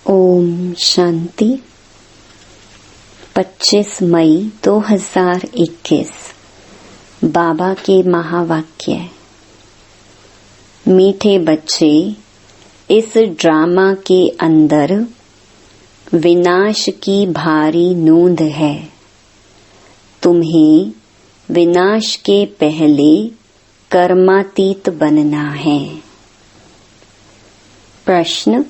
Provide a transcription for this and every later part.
ओम शांति। 25 मई 2021 बाबा के महावाक्य। मीठे बच्चे, इस ड्रामा के अंदर विनाश की भारी नोंद है। तुम्हें विनाश के पहले कर्मातीत बनना है। प्रश्न: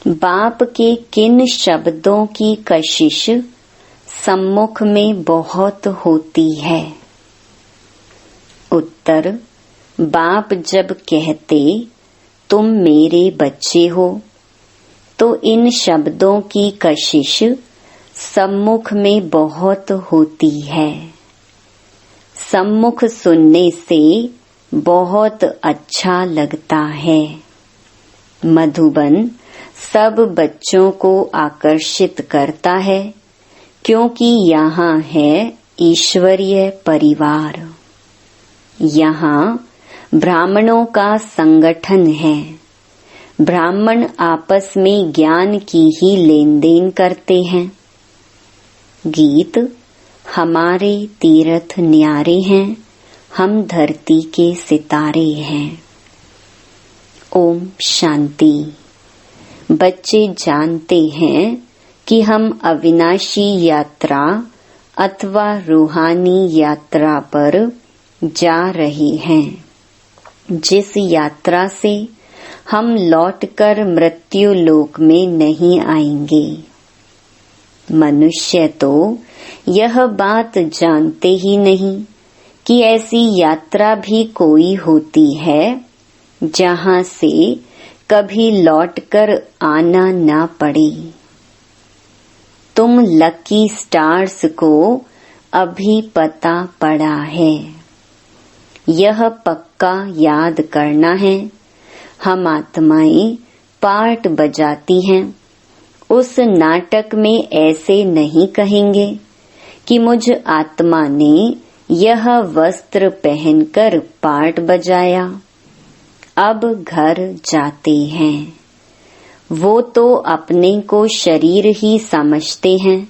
बाप के किन शब्दों की कशिश सम्मुख में बहुत होती है? उत्तर: बाप जब कहते तुम मेरे बच्चे हो तो इन शब्दों की कशिश सम्मुख में बहुत होती है। सम्मुख सुनने से बहुत अच्छा लगता है। मधुबन सब बच्चों को आकर्षित करता है क्योंकि यहाँ है ईश्वरीय परिवार। यहाँ ब्राह्मणों का संगठन है। ब्राह्मण आपस में ज्ञान की ही लेन देन करते हैं। गीत: हमारे तीर्थ न्यारे हैं, हम धरती के सितारे हैं। ओम शांति। बच्चे जानते हैं कि हम अविनाशी यात्रा अथवा रूहानी यात्रा पर जा रहे हैं, जिस यात्रा से हम लौटकर मृत्यु लोक में नहीं आएंगे। मनुष्य तो यह बात जानते ही नहीं कि ऐसी यात्रा भी कोई होती है जहाँ से कभी लौटकर आना ना पड़े। तुम लकी स्टार्स को अभी पता पड़ा है। यह पक्का याद करना है। हम आत्माएं पार्ट बजाती हैं। उस नाटक में ऐसे नहीं कहेंगे कि मुझ आत्मा ने यह वस्त्र पहनकर पार्ट बजाया, अब घर जाते हैं। वो तो अपने को शरीर ही समझते हैं।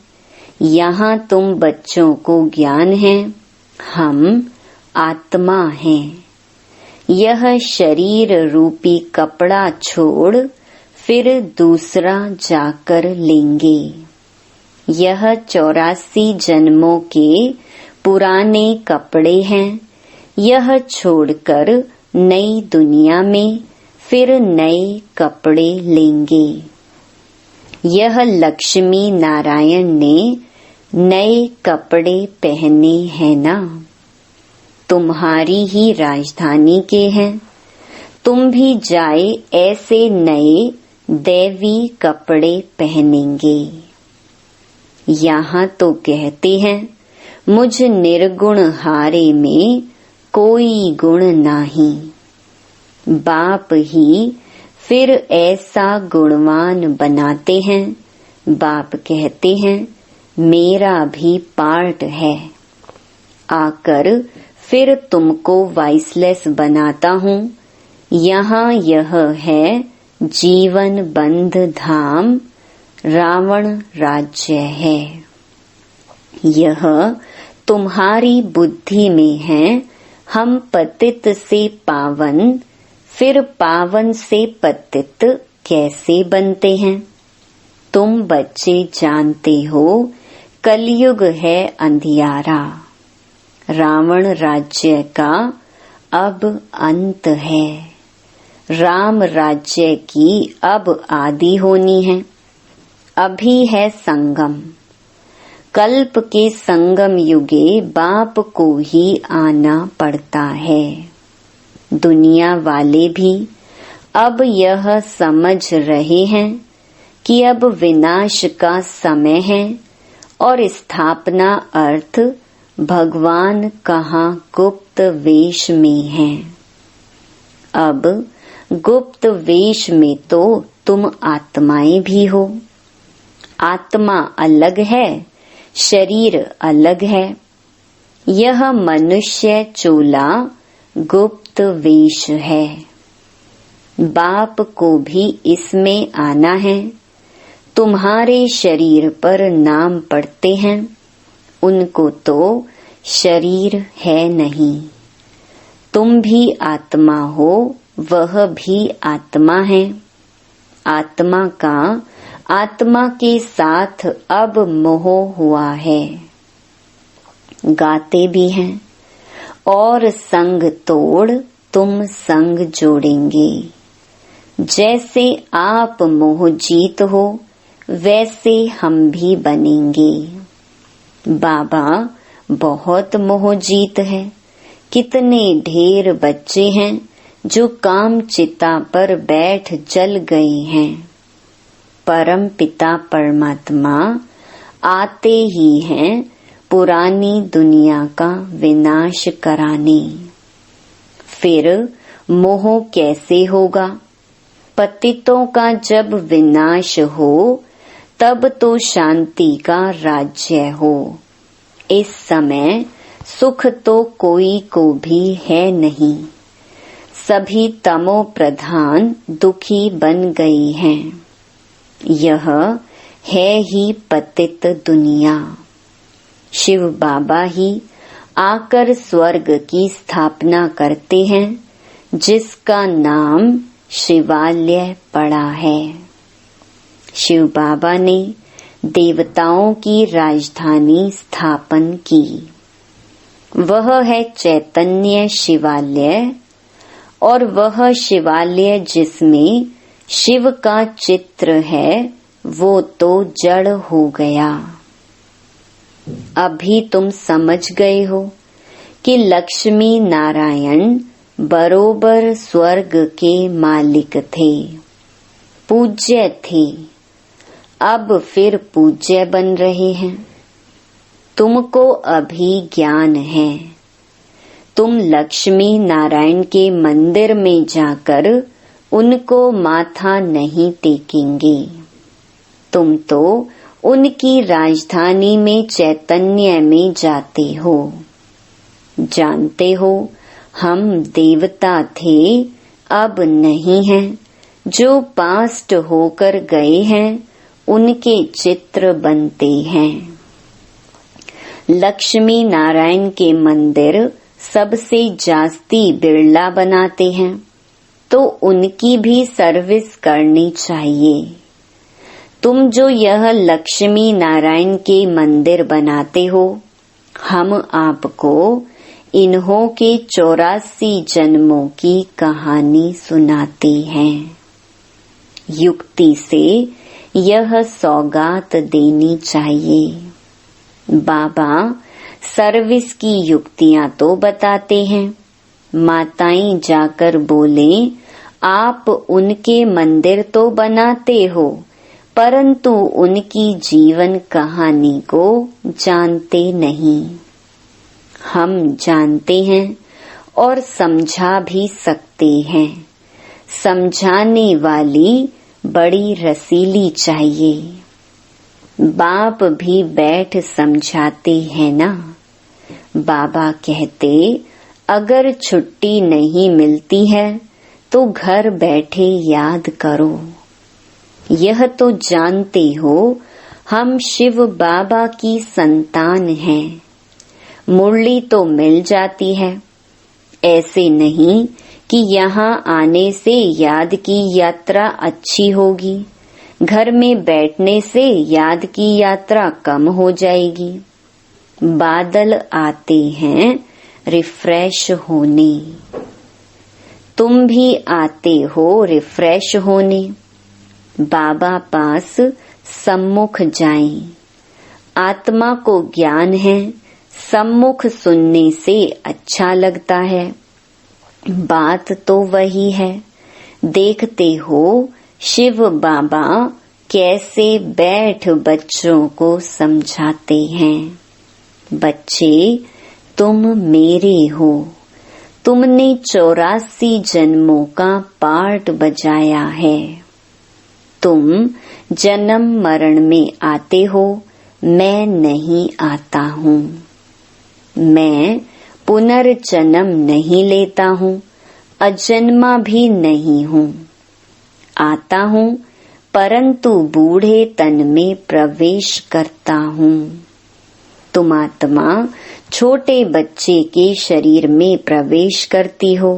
यहाँ तुम बच्चों को ज्ञान है, हम आत्मा हैं। यह शरीर रूपी कपड़ा छोड़ फिर दूसरा जाकर लेंगे। यह 84 जन्मों के पुराने कपड़े हैं। यह छोड़कर नई दुनिया में फिर नए कपड़े लेंगे। यह लक्ष्मी नारायण ने नए कपड़े पहने हैं ना। तुम्हारी ही राजधानी के हैं। तुम भी जाए ऐसे नए दैवी कपड़े पहनेंगे। यहाँ तो कहते हैं मुझ निर्गुण हारे में कोई गुण नहीं। बाप ही फिर ऐसा गुणवान बनाते हैं। बाप कहते हैं मेरा भी पार्ट है। आकर फिर तुमको वाइसलेस बनाता हूँ। यहाँ यह है जीवन बंध धाम, रावण राज्य है। यह तुम्हारी बुद्धि में है। हम पतित से पावन, फिर पावन से पतित कैसे बनते हैं? तुम बच्चे जानते हो कलयुग है अंधियारा। रावण राज्य का अब अंत है। राम राज्य की अब आदि होनी है। अभी है संगम। कल्प के संगम युगे बाप को ही आना पड़ता है। दुनिया वाले भी अब यह समझ रहे हैं कि अब विनाश का समय है और स्थापना अर्थ भगवान कहाँ गुप्त वेश में है। अब गुप्त वेश में तो तुम आत्माएं भी हो। आत्मा अलग है, शरीर अलग है। यह मनुष्य चोला गुप्त वेश है। बाप को भी इसमें आना है। तुम्हारे शरीर पर नाम पढ़ते हैं उनको तो शरीर है नहीं। तुम भी आत्मा हो, वह भी आत्मा है। आत्मा का आत्मा के साथ अब मोह हुआ है। गाते भी हैं और संग तोड़ तुम संग जोड़ेंगे। जैसे आप मोह जीत हो वैसे हम भी बनेंगे। बाबा बहुत मोह जीत है। कितने ढेर बच्चे हैं जो काम चिता पर बैठ जल गए हैं। परम पिता परमात्मा आते ही हैं पुरानी दुनिया का विनाश कराने। फिर मोह कैसे होगा? पतितों का जब विनाश हो तब तो शांति का राज्य हो। इस समय सुख तो कोई को भी है नहीं। सभी तमो प्रधान दुखी बन गई हैं। यह है ही पतित दुनिया। शिव बाबा ही आकर स्वर्ग की स्थापना करते हैं जिसका नाम शिवालय पड़ा है। शिव बाबा ने देवताओं की राजधानी स्थापन की। वह है चैतन्य शिवालय और वह शिवालय जिसमें शिव का चित्र है वो तो जड़ हो गया। अभी तुम समझ गए हो कि लक्ष्मी नारायण बरोबर स्वर्ग के मालिक थे, पूज्य थे। अब फिर पूज्य बन रहे हैं। तुमको अभी ज्ञान है। तुम लक्ष्मी नारायण के मंदिर में जाकर उनको माथा नहीं टेकेंगे। तुम तो उनकी राजधानी में चैतन्य में जाते हो। जानते हो हम देवता थे, अब नहीं हैं। जो पास्ट होकर गए हैं उनके चित्र बनते हैं। लक्ष्मी नारायण के मंदिर सबसे जास्ती बिरला बनाते हैं तो उनकी भी सर्विस करनी चाहिए। तुम जो यह लक्ष्मी नारायण के मंदिर बनाते हो, हम आपको इन्हों के 84 जन्मों की कहानी सुनाते हैं। युक्ति से यह सौगात देनी चाहिए। बाबा सर्विस की युक्तियां तो बताते हैं। माताएं जाकर बोले, आप उनके मंदिर तो बनाते हो परंतु उनकी जीवन कहानी को जानते नहीं। हम जानते हैं और समझा भी सकते हैं। समझाने वाली बड़ी रसीली चाहिए। बाप भी बैठ समझाते हैं ना। बाबा कहते, अगर छुट्टी नहीं मिलती है तो घर बैठे याद करो। यह तो जानते हो हम शिव बाबा की संतान हैं। मुरली तो मिल जाती है। ऐसे नहीं कि यहाँ आने से याद की यात्रा अच्छी होगी, घर में बैठने से याद की यात्रा कम हो जाएगी। बादल आते हैं रिफ्रेश होने। तुम भी आते हो रिफ्रेश होने। बाबा पास सम्मुख जाएं। आत्मा को ज्ञान है, सम्मुख सुनने से अच्छा लगता है। बात तो वही है। देखते हो शिव बाबा कैसे बैठ बच्चों को समझाते हैं। बच्चे, तुम मेरे हो। तुमने 84 जन्मों का पार्ट बजाया है। तुम जन्म मरण में आते हो, मैं नहीं आता हूँ। मैं पुनर्जन्म नहीं लेता हूँ, अजन्मा भी नहीं हूँ। आता हूँ परंतु बूढ़े तन में प्रवेश करता हूँ। तुम आत्मा छोटे बच्चे के शरीर में प्रवेश करती हो।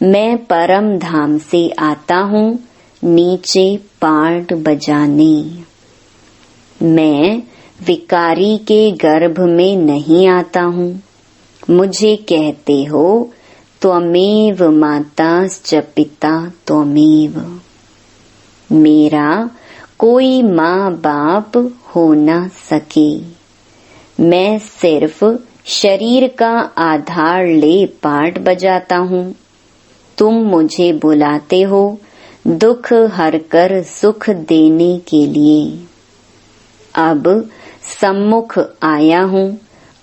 मैं परम धाम से आता हूँ नीचे पार्ट बजाने। मैं विकारी के गर्भ में नहीं आता हूँ। मुझे कहते हो त्वमेव माताश्च पिता त्वमेव। मेरा कोई माँ बाप हो न सके। मैं सिर्फ शरीर का आधार ले पार्ट बजाता हूँ। तुम मुझे बुलाते हो दुख हरकर सुख देने के लिए। अब सम्मुख आया हूँ,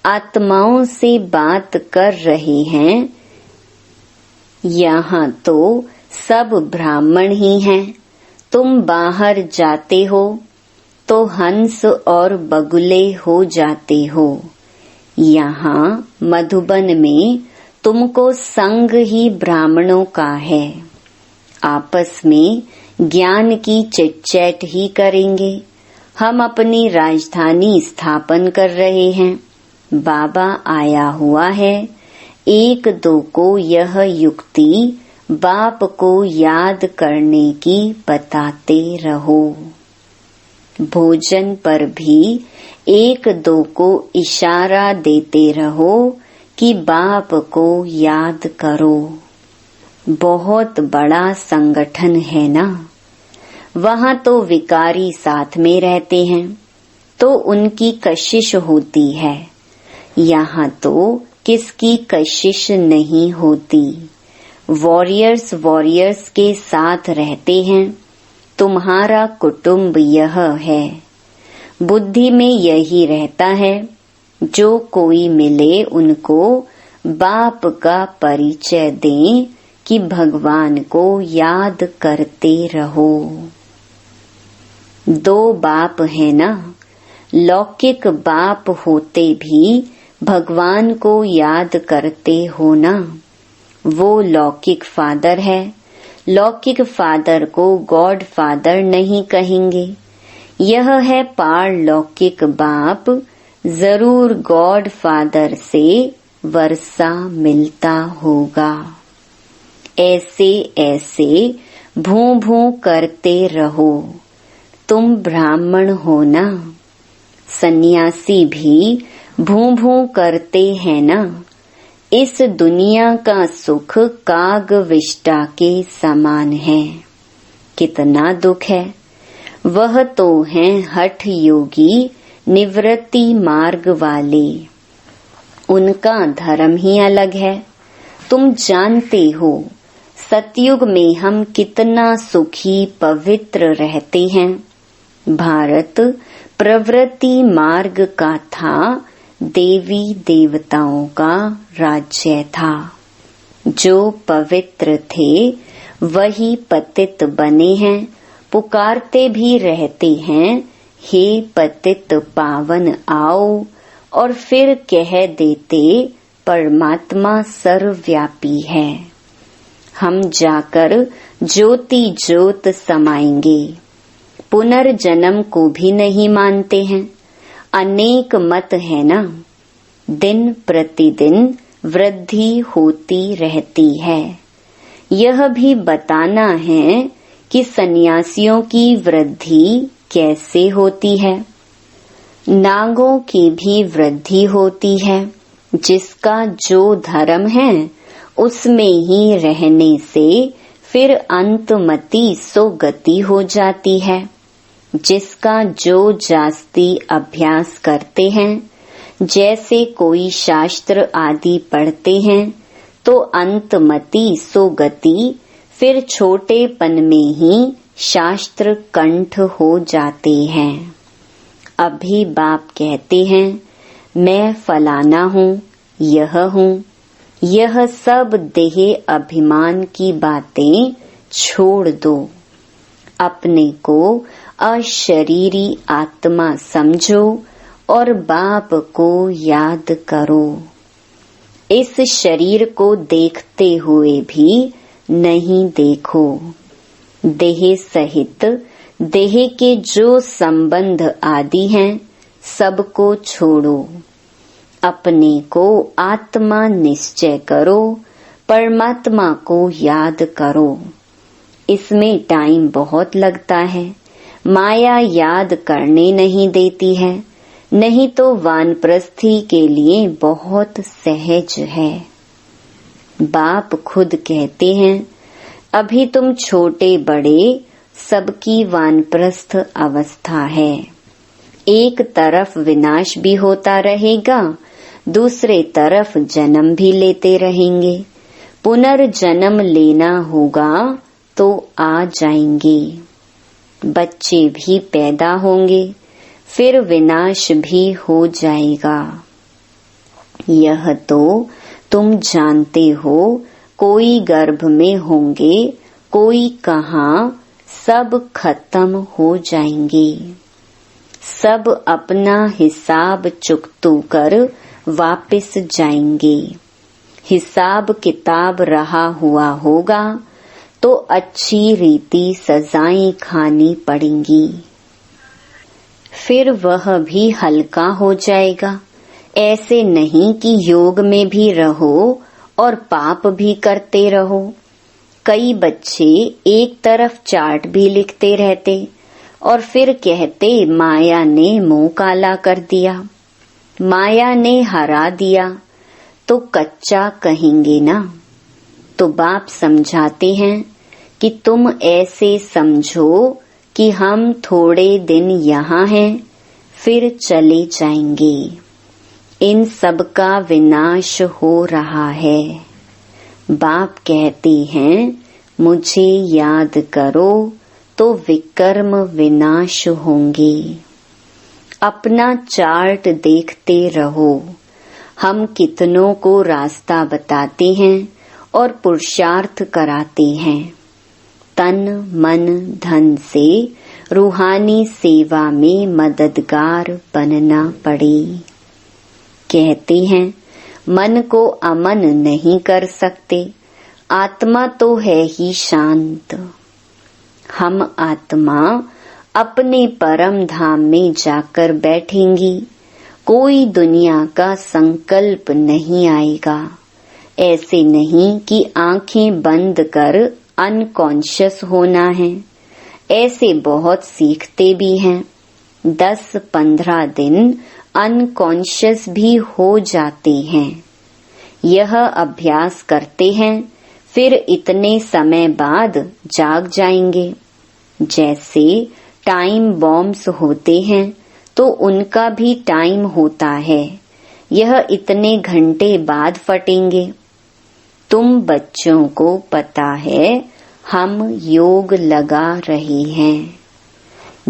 आत्माओं से बात कर रहे हैं। यहाँ तो सब ब्राह्मण ही हैं। तुम बाहर जाते हो तो हंस और बगुले हो जाते हो। यहाँ मधुबन में तुमको संग ही ब्राह्मणों का है। आपस में ज्ञान की चिटचैट ही करेंगे। हम अपनी राजधानी स्थापन कर रहे हैं। बाबा आया हुआ है। एक दो को यह युक्ति बाप को याद करने की बताते रहो। भोजन पर भी एक दो को इशारा देते रहो कि बाप को याद करो। बहुत बड़ा संगठन है ना। वहाँ तो विकारी साथ में रहते हैं तो उनकी कशिश होती है। यहाँ तो किसकी कशिश नहीं होती। वॉरियर्स के साथ रहते हैं। तुम्हारा कुटुंब यह है। बुद्धि में यही रहता है। जो कोई मिले उनको बाप का परिचय दें कि भगवान को याद करते रहो। दो बाप है ना। लौकिक बाप होते भी भगवान को याद करते हो ना। वो लौकिक फादर है। लौकिक फादर को गॉड फादर नहीं कहेंगे। यह है पारलौकिक बाप। जरूर गॉड फादर से वर्षा मिलता होगा। ऐसे ऐसे भूं भूं करते रहो। तुम ब्राह्मण हो ना। सन्यासी भी भूं भूं करते हैं ना। इस दुनिया का सुख काग विष्टा के समान है। कितना दुख है। वह तो हैं हठ योगी निवृत्ति मार्ग वाले। उनका धर्म ही अलग है। तुम जानते हो सतयुग में हम कितना सुखी पवित्र रहते हैं। भारत प्रवृत्ति मार्ग का था। देवी देवताओं का राज्य था। जो पवित्र थे वही पतित बने हैं। पुकारते भी रहते हैं हे पतित पावन आओ। और फिर कह देते परमात्मा सर्वव्यापी है। हम जाकर ज्योति ज्योत समाएंगे। पुनर्जन्म को भी नहीं मानते हैं। अनेक मत है ना। दिन प्रतिदिन वृद्धि होती रहती है। यह भी बताना है कि सन्यासियों की वृद्धि कैसे होती है। नागों की भी वृद्धि होती है। जिसका जो धर्म है उसमें ही रहने से फिर अंतमति सो गति हो जाती है। जिसका जो जास्ती अभ्यास करते हैं, जैसे कोई शास्त्र आदि पढ़ते हैं तो अंतमति सो गति फिर छोटेपन में ही शास्त्र कंठ हो जाते हैं। अभी बाप कहते हैं मैं फलाना हूँ, यह हूँ। यह सब देह अभिमान की बातें छोड़ दो। अपने को अशरीरी आत्मा समझो और बाप को याद करो। इस शरीर को देखते हुए भी नहीं देखो। देह सहित देह के जो संबंध आदि हैं सबको छोड़ो, अपने को आत्मा निश्चय करो, परमात्मा को याद करो। इसमें टाइम बहुत लगता है, माया याद करने नहीं देती है, नहीं तो वानप्रस्थी के लिए बहुत सहज है। बाप खुद कहते हैं, अभी तुम छोटे बड़े सबकी वानप्रस्थ अवस्था है। एक तरफ विनाश भी होता रहेगा, दूसरे तरफ जन्म भी लेते रहेंगे। पुनर्जन्म लेना होगा तो आ जाएंगे। बच्चे भी पैदा होंगे, फिर विनाश भी हो जाएगा। यह तो तुम जानते हो, कोई गर्भ में होंगे, कोई कहाँ, सब खत्म हो जाएंगे। सब अपना हिसाब चुकतू कर वापस जाएंगे। हिसाब किताब रहा हुआ होगा तो अच्छी रीति सजाएं खानी पड़ेंगी, फिर वह भी हल्का हो जाएगा। ऐसे नहीं कि योग में भी रहो और पाप भी करते रहो। कई बच्चे एक तरफ चार्ट भी लिखते रहते और फिर कहते माया ने मुंह काला कर दिया, माया ने हरा दिया, तो कच्चा कहेंगे ना। तो बाप समझाते हैं कि तुम ऐसे समझो कि हम थोड़े दिन यहाँ हैं, फिर चले जाएंगे। इन सब का विनाश हो रहा है। बाप कहते हैं, मुझे याद करो तो विकर्म विनाश होंगे। अपना चार्ट देखते रहो। हम कितनों को रास्ता बताते हैं और पुरुषार्थ कराते हैं। तन मन धन से रूहानी सेवा में मददगार बनना पड़े। कहते हैं, मन को अमन नहीं कर सकते, आत्मा तो है ही शांत। हम आत्मा अपने परम धाम में जाकर बैठेंगी, कोई दुनिया का संकल्प नहीं आएगा। ऐसे नहीं कि आंखें बंद कर अनकॉन्शियस होना है। ऐसे बहुत सीखते भी हैं। 10-15 दिन अनकॉन्शियस भी हो जाते हैं। यह अभ्यास करते हैं, फिर इतने समय बाद जाग जाएंगे। जैसे टाइम बॉम्ब्स होते हैं तो उनका भी टाइम होता है, यह इतने घंटे बाद फटेंगे। तुम बच्चों को पता है हम योग लगा रहे हैं।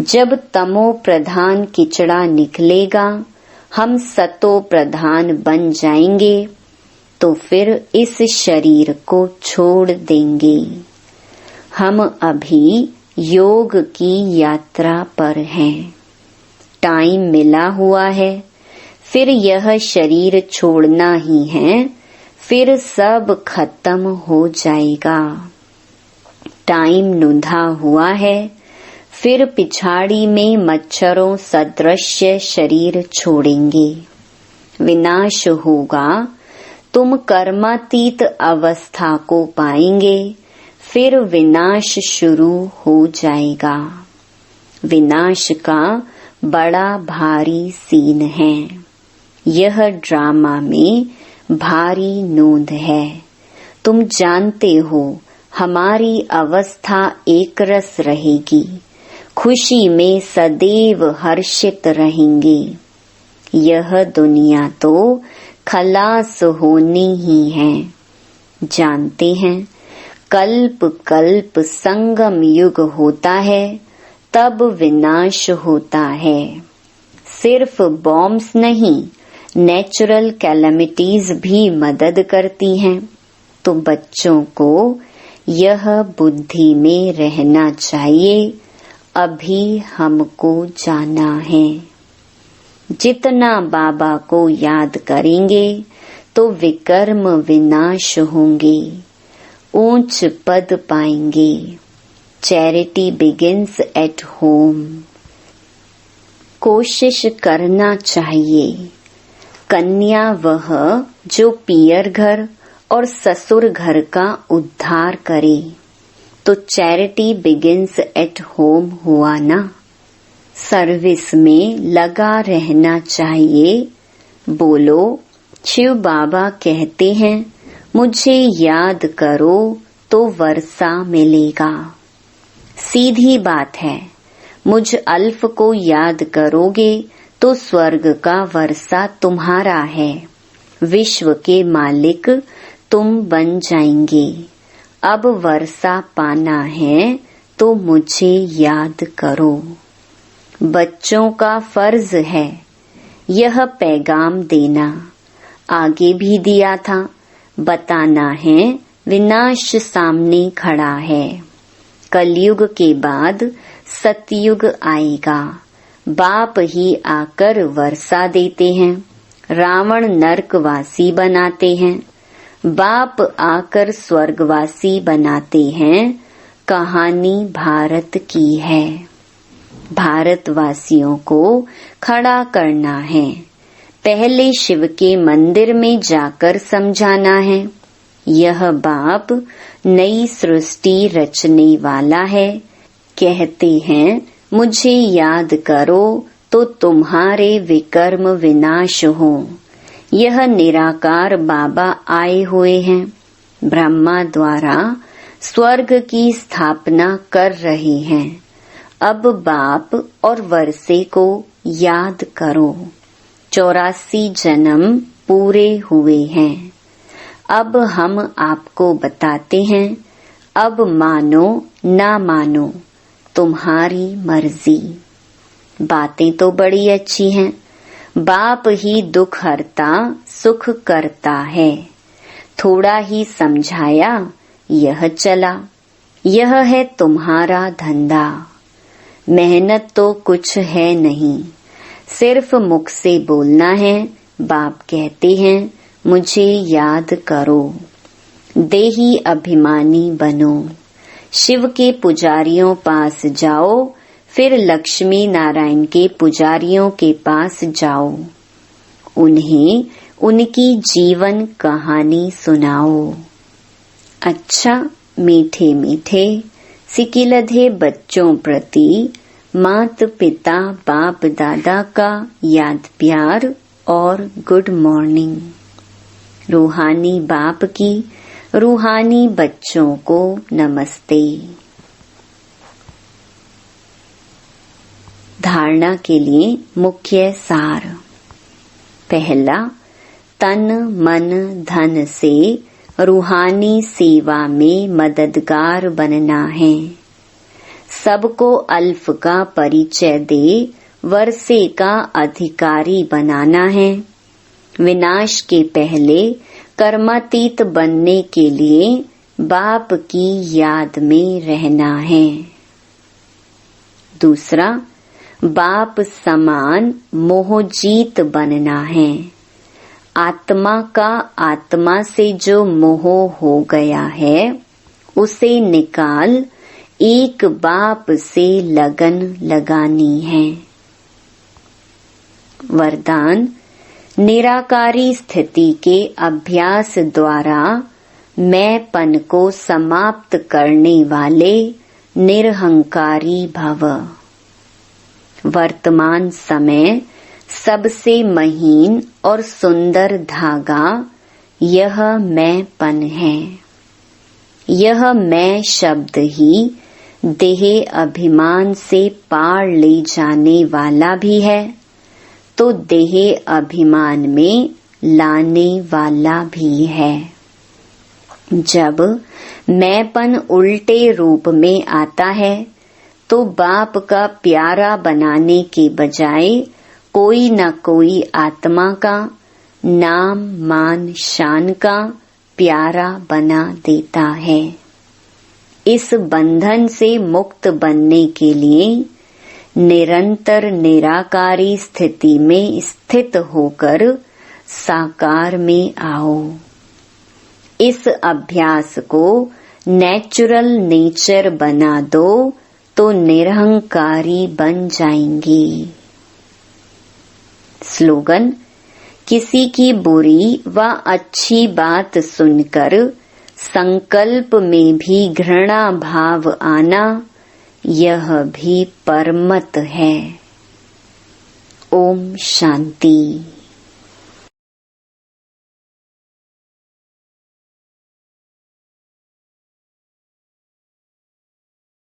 जब तमो प्रधान किचड़ा निकलेगा, हम सतो प्रधान बन जाएंगे, तो फिर इस शरीर को छोड़ देंगे। हम अभी योग की यात्रा पर हैं। टाइम मिला हुआ है, फिर यह शरीर छोड़ना ही है, फिर सब खत्म हो जाएगा। टाइम नुंधा हुआ है, फिर पिछाड़ी में मच्छरों सदृश्य शरीर छोड़ेंगे। विनाश होगा, तुम कर्मातीत अवस्था को पाएंगे, फिर विनाश शुरू हो जाएगा। विनाश का बड़ा भारी सीन है। यह ड्रामा में भारी नोंद है। तुम जानते हो हमारी अवस्था एक रस रहेगी, खुशी में सदैव हर्षित रहेंगे। यह दुनिया तो खलास होनी ही है। जानते हैं, कल्प कल्प संगम युग होता है, तब विनाश होता है। सिर्फ बॉम्ब्स नहीं, नेचुरल कैलेमिटीज भी मदद करती हैं। तो बच्चों को यह बुद्धि में रहना चाहिए, अभी हमको जाना है। जितना बाबा को याद करेंगे तो विकर्म विनाश होंगे, ऊंच पद पाएंगे। Charity begins at home. कोशिश करना चाहिए कन्या वह जो पियर घर और ससुर घर का उद्धार करे, तो चैरिटी बिगिंस एट होम हुआ ना। सर्विस में लगा रहना चाहिए। बोलो, शिव बाबा कहते हैं मुझे याद करो तो वर्षा मिलेगा। सीधी बात है, मुझ अल्फ को याद करोगे तो स्वर्ग का वर्षा तुम्हारा है। विश्व के मालिक तुम बन जाएंगे। अब वर्षा पाना है तो मुझे याद करो। बच्चों का फर्ज है यह पैगाम देना। आगे भी दिया था, बताना है विनाश सामने खड़ा है। कलयुग के बाद सतयुग आएगा। बाप ही आकर वर्षा देते हैं, रावण नरकवासी बनाते हैं। बाप आकर स्वर्गवासी बनाते हैं। कहानी भारत की है। भारतवासियों को खड़ा करना है। पहले शिव के मंदिर में जाकर समझाना है। यह बाप नई सृष्टि रचने वाला है। कहते हैं मुझे याद करो तो तुम्हारे विकर्म विनाश हो। यह निराकार बाबा आए हुए हैं। ब्रह्मा द्वारा स्वर्ग की स्थापना कर रहे हैं। अब बाप और वर्षे को याद करो। 84 जन्म पूरे हुए हैं। अब हम आपको बताते हैं। अब मानो ना मानो तुम्हारी मर्जी। बातें तो बड़ी अच्छी हैं। बाप ही दुख हरता सुख करता है। थोड़ा ही समझाया, यह चला। यह है तुम्हारा धंधा। मेहनत तो कुछ है नहीं, सिर्फ मुख से बोलना है। बाप कहते हैं मुझे याद करो। देही अभिमानी बनो। शिव के पुजारियों पास जाओ, फिर लक्ष्मी नारायण के पुजारियों के पास जाओ। उन्हें उनकी जीवन कहानी सुनाओ। अच्छा, मीठे मीठे सिकिलधे बच्चों प्रति मात पिता बाप दादा का याद प्यार और गुड मॉर्निंग। रूहानी बाप की रूहानी बच्चों को नमस्ते। धारणा के लिए मुख्य सार। पहला, तन मन धन से रूहानी सेवा में मददगार बनना है। सबको अल्फ का परिचय दे वर्षे का अधिकारी बनाना है। विनाश के पहले कर्मातीत बनने के लिए बाप की याद में रहना है। दूसरा, बाप समान मोहजीत बनना है। आत्मा का आत्मा से जो मोह हो गया है उसे निकाल एक बाप से लगन लगानी है। वरदान, निराकारी स्थिति के अभ्यास द्वारा मैंपन को समाप्त करने वाले निरहंकारी भव। वर्तमान समय सबसे महीन और सुंदर धागा यह मैंपन है। यह मैं शब्द ही देह अभिमान से पार ले जाने वाला भी है, तो देह अभिमान में लाने वाला भी है। जब मैंपन उल्टे रूप में आता है तो बाप का प्यारा बनाने के बजाय कोई न कोई आत्मा का नाम मान शान का प्यारा बना देता है। इस बंधन से मुक्त बनने के लिए निरंतर निराकारी स्थिति में स्थित होकर साकार में आओ। इस अभ्यास को नेचुरल नेचर बना दो तो निरहंकारी बन जाएंगे। स्लोगन, किसी की बुरी व अच्छी बात सुनकर संकल्प में भी घृणा भाव आना, यह भी परमत है। ओम शांति।